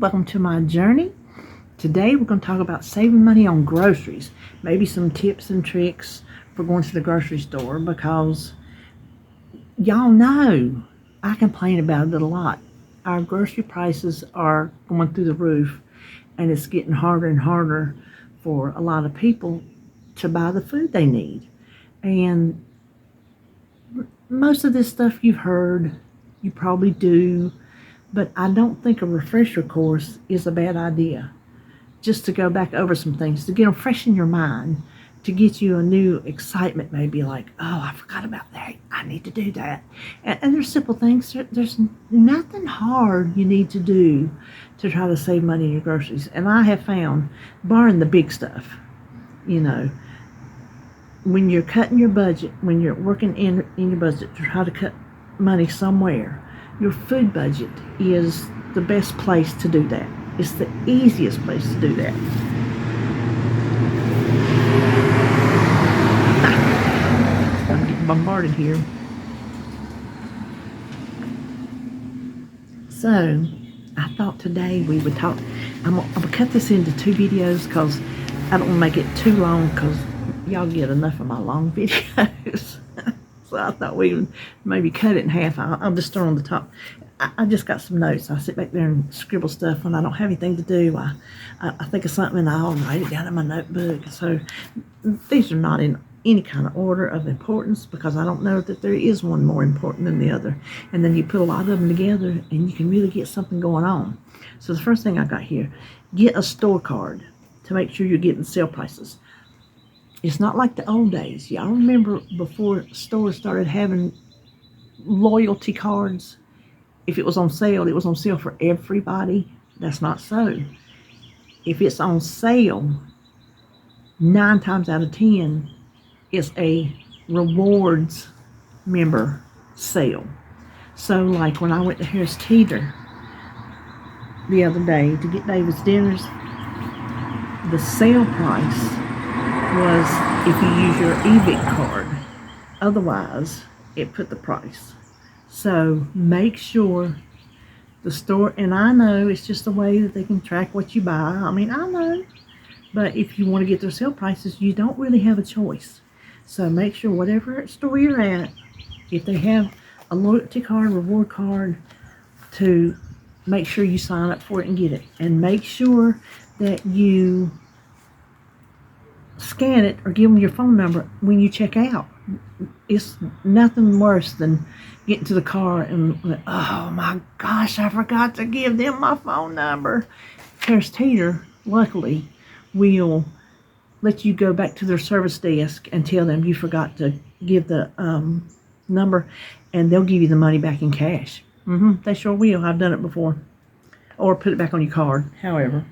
welcome to my journey. Today we're going to talk about saving money on groceries, maybe some tips and tricks for going to the grocery store, because y'all know I complain about it a lot. Our grocery prices are going through the roof, and it's getting harder and harder for a lot of people to buy the food they need. And most of this stuff you've heard, you probably do, but I don't think a refresher course is a bad idea. Just to go back over some things, to get them fresh in your mind, to get you a new excitement, maybe like, oh, I forgot about that. I need to do that. And there's simple things. There's nothing hard you need to do to try to save money in your groceries. And I have found, barring the big stuff, when you're cutting your budget, when you're working in your budget to try to cut money somewhere, your food budget is the best place to do that. It's the easiest place to do that. I'm getting bombarded here. So, I thought today we would talk. I'm gonna cut this into 2 videos because I don't want to make it too long, because y'all get enough of my long videos. So I thought we would maybe cut it in half. I'll just start on the top. I just got some notes. I sit back there and scribble stuff when I don't have anything to do. I think of something and I'll write it down in my notebook. So these are not in any kind of order of importance, because I don't know that there is one more important than the other. And then you put a lot of them together and you can really get something going on. So the first thing I got here, get a store card to make sure you're getting sale prices. It's not like the old days. Y'all remember before stores started having loyalty cards? If it was on sale, it was on sale for everybody. That's not so. If it's on sale, 9 times out of 10, it's a rewards member sale. So like when I went to Harris Teeter the other day to get David's dinners, the sale price was if you use your EBIT card. Otherwise, it put the price. So make sure the store, and I know it's just a way that they can track what you buy. I mean, I know. But if you want to get their sale prices, you don't really have a choice. So make sure whatever store you're at, if they have a loyalty card, reward card, to make sure you sign up for it and get it. And make sure that you scan it or give them your phone number when you check out. It's nothing worse than getting to the car and, oh my gosh, I forgot to give them my phone number. Harris Teeter, luckily, will let you go back to their service desk and tell them you forgot to give the number, and they'll give you the money back in cash. They sure will. I've done it before. Or put it back on your card, however.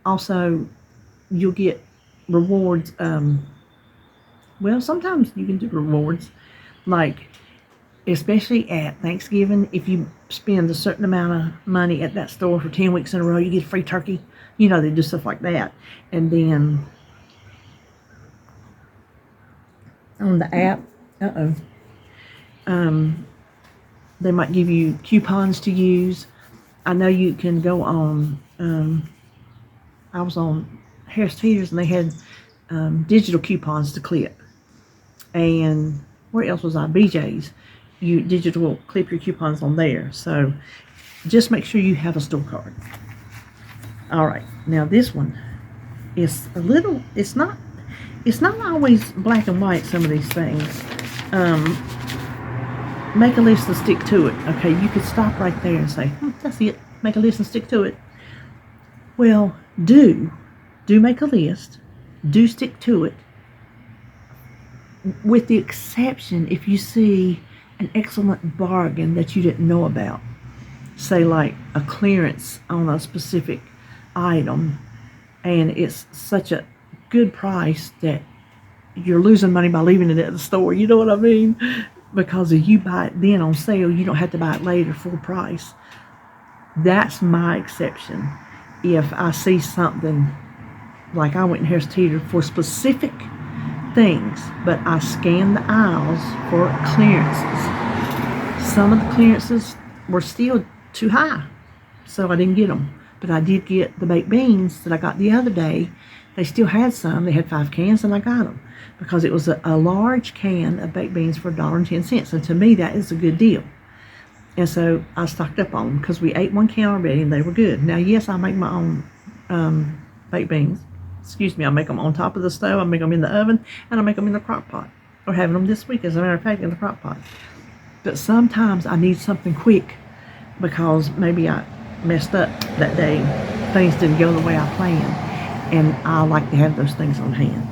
Also, you'll get rewards. Well, sometimes you can do rewards, like especially at Thanksgiving. If you spend a certain amount of money at that store for 10 weeks in a row, you get a free turkey. They do stuff like that. And then on the app, they might give you coupons to use. I know you can go on, I was on Harris Teeter's and they had digital coupons to clip. And where else was I? BJ's. You digital clip your coupons on there. So just make sure you have a store card. All right. Now this one is a little, it's not always black and white, some of these things. Make a list and stick to it. Okay, you could stop right there and say, that's it. Make a list and stick to it. Well, do make a list. Do stick to it. With the exception if you see an excellent bargain that you didn't know about. Say like a clearance on a specific item, and it's such a good price that you're losing money by leaving it at the store. You know what I mean? Because if you buy it then on sale, you don't have to buy it later full price. That's my exception. If I see something, like I went in Harris Teeter for specific things, but I scanned the aisles for clearances. Some of the clearances were still too high. so I didn't get them. But I did get the baked beans that I got the other day. They still had some. They had 5 cans, and I got them because it was a large can of baked beans for $1.10. And to me, that is a good deal. And so I stocked up on them because we ate 1 can already, and they were good. Now, yes, I make my own baked beans. Excuse me, I make them on top of the stove. I make them in the oven, and I make them in the crock pot. We're having them this week, as a matter of fact, in the crock pot. But sometimes I need something quick because maybe I messed up that day. Things didn't go the way I planned, and I like to have those things on hand.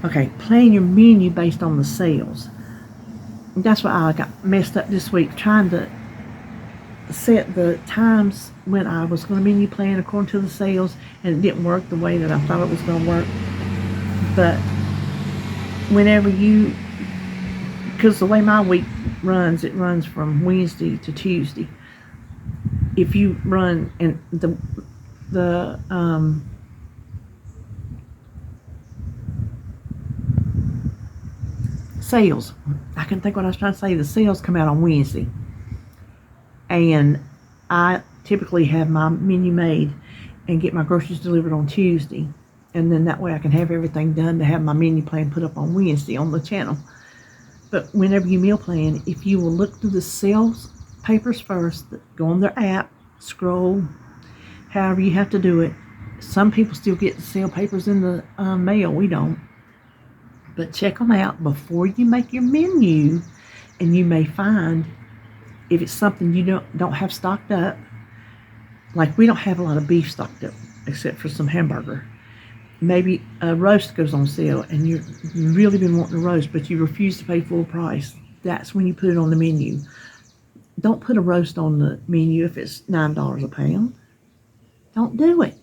Okay, plan your menu based on the sales. That's why I got messed up this week, trying to set the times when I was going to menu plan according to the sales, and it didn't work the way that I thought it was going to work. But whenever you, because the way my week runs, it runs from Wednesday to Tuesday. If you run, and the sales, I couldn't think what I was trying to say. The sales come out on Wednesday, and I typically have my menu made and get my groceries delivered on Tuesday, and then that way I can have everything done to have my menu plan put up on Wednesday on the channel. But whenever you meal plan, if you will look through the sales papers first, go on their app, scroll, however you have to do it. Some people still get the sale papers in the mail. We don't. But check them out before you make your menu, and you may find if it's something you don't have stocked up. Like, we don't have a lot of beef stocked up except for some hamburger. Maybe a roast goes on sale and you've really been wanting a roast, but you refuse to pay full price. That's when you put it on the menu. Don't put a roast on the menu if it's $9 a pound. Don't do it.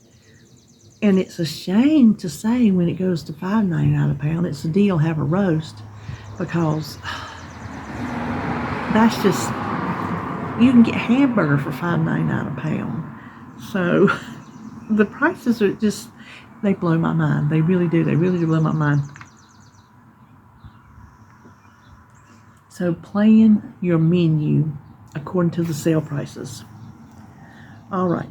And it's a shame to say when it goes to $5.99 a pound, it's a deal, have a roast, because that's just, you can get hamburger for $5.99 a pound. So the prices are just, they blow my mind. They really do. They really do blow my mind. So plan your menu according to the sale prices. All right.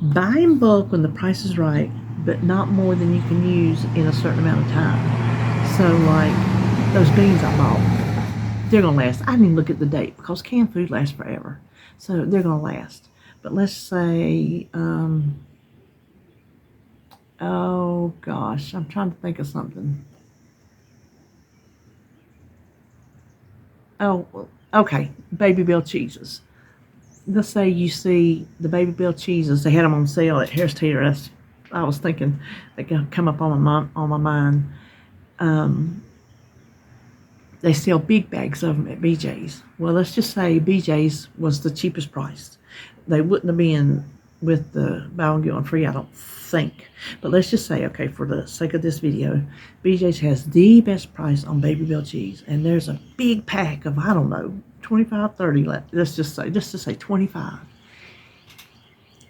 Buy in bulk when the price is right, but not more than you can use in a certain amount of time. So like those beans I bought, they're going to last. I didn't even look at the date because canned food lasts forever. So they're going to last. But let's say, oh gosh, I'm trying to think of something. Oh, okay, Baby Bell cheeses. Let's say you see the Baby Bell cheeses, they had them on sale at Harris Teeter. I was thinking they come up on my mind. They sell big bags of them at BJ's. Well, let's just say BJ's was the cheapest price. They wouldn't have been with the buy one get one free, I don't think. But let's just say, okay, for the sake of this video, BJ's has the best price on Baby Bell cheese, and there's a big pack of, I don't know, 25, 30 left. Let's just say 25.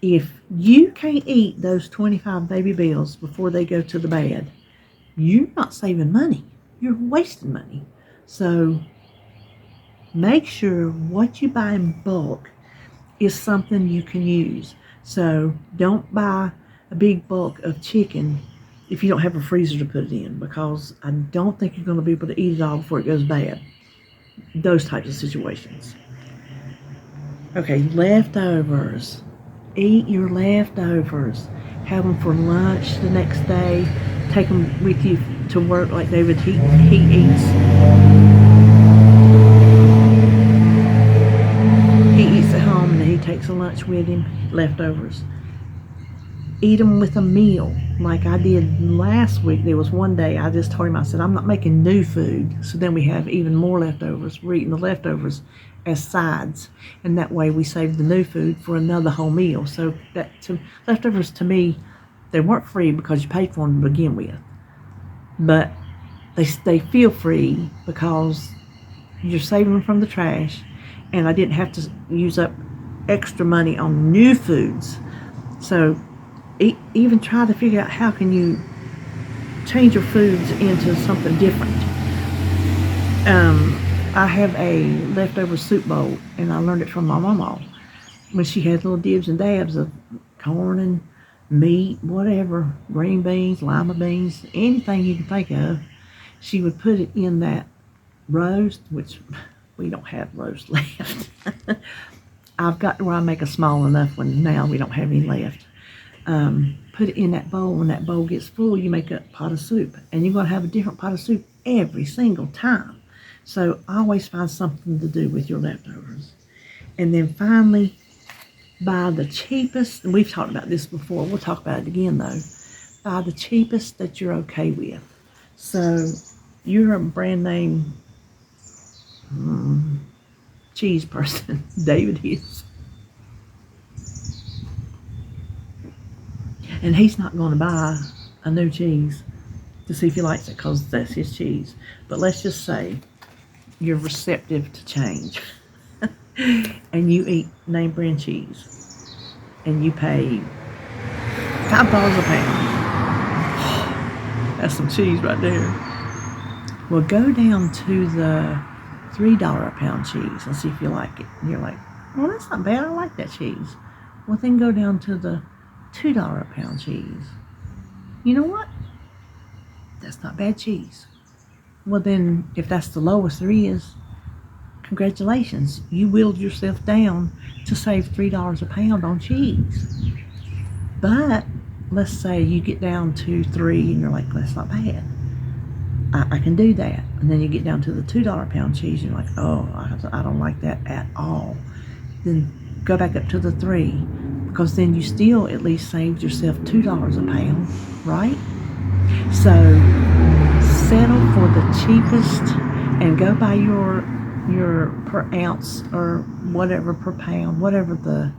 If you can't eat those 25 Baby Bells before they go to the bad, you're not saving money. You're wasting money. So make sure what you buy in bulk is something you can use. So don't buy a big bulk of chicken if you don't have a freezer to put it in, because I don't think you're going to be able to eat it all before it goes bad. Those types of situations. Okay, leftovers. Eat your leftovers. Have them for lunch the next day. Take them with you to work like David. He eats. He eats at home and he takes a lunch with him. Leftovers. Eat them with a meal like I did last week. There was one day I just told him, I said, I'm not making new food. So then we have even more leftovers. We're eating the leftovers as sides. And that way we save the new food for another whole meal. So leftovers to me, they weren't free because you paid for them to begin with. But they feel free because you're saving them from the trash. And I didn't have to use up extra money on new foods. So even try to figure out how can you change your foods into something different. I have a leftover soup bowl, and I learned it from my mama. when she had little dibs and dabs of corn and meat, whatever, green beans, lima beans, anything you can think of, she would put it in that roast, which we don't have roast left. I've got to where I make a small enough one now. We don't have any left. Put it in that bowl. When that bowl gets full, you make a pot of soup. And you're going to have a different pot of soup every single time. So always find something to do with your leftovers. And then finally, buy the cheapest, and we've talked about this before. We'll talk about it again, though. Buy the cheapest that you're okay with. So you're a brand name cheese person. David is. And he's not going to buy a new cheese to see if he likes it because that's his cheese. But let's just say you're receptive to change. And you eat name brand cheese. And you pay $5 a pound. That's some cheese right there. Well, go down to the $3 a pound cheese and see if you like it. And you're like, well, that's not bad. I like that cheese. Well, then go down to the $2 a pound cheese. You know what? That's not bad cheese. Well, then, if that's the lowest there is, congratulations. You willed yourself down to save $3 a pound on cheese. But let's say you get down to $3 and you're like, that's not bad. I can do that. And then you get down to the $2 a pound cheese and you're like, oh, I don't like that at all. Then go back up to the $3, because then you still at least saved yourself $2 a pound, right? So settle for the cheapest and go by your per ounce or whatever, per pound, whatever the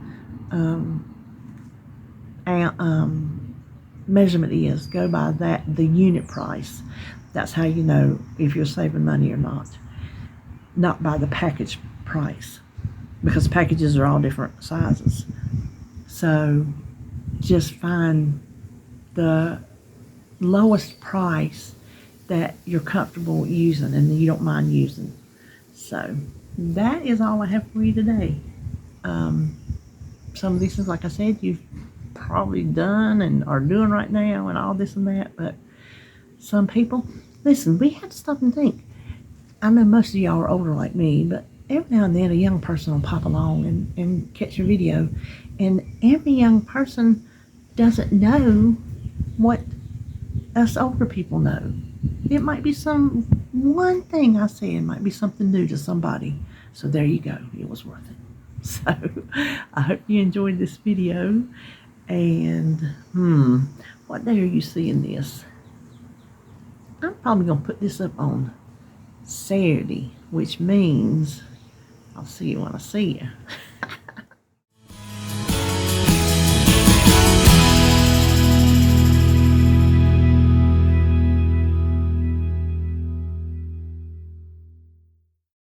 measurement is. Go by that, the unit price. That's how you know if you're saving money or not. Not by the package price, because packages are all different sizes. So just find the lowest price that you're comfortable using and you don't mind using. So that is all I have for you today. Some of these things, like I said, you've probably done and are doing right now and all this and that, but some people, listen, we have to stop and think. I know most of y'all are older like me, but every now and then a young person will pop along and catch your video, and every young person doesn't know what us older people know. It might be one thing I said might be something new to somebody. So there you go. It was worth it. So I hope you enjoyed this video. And what day are you seeing this? I'm probably going to put this up on Saturday, which means I'll see you when I see you.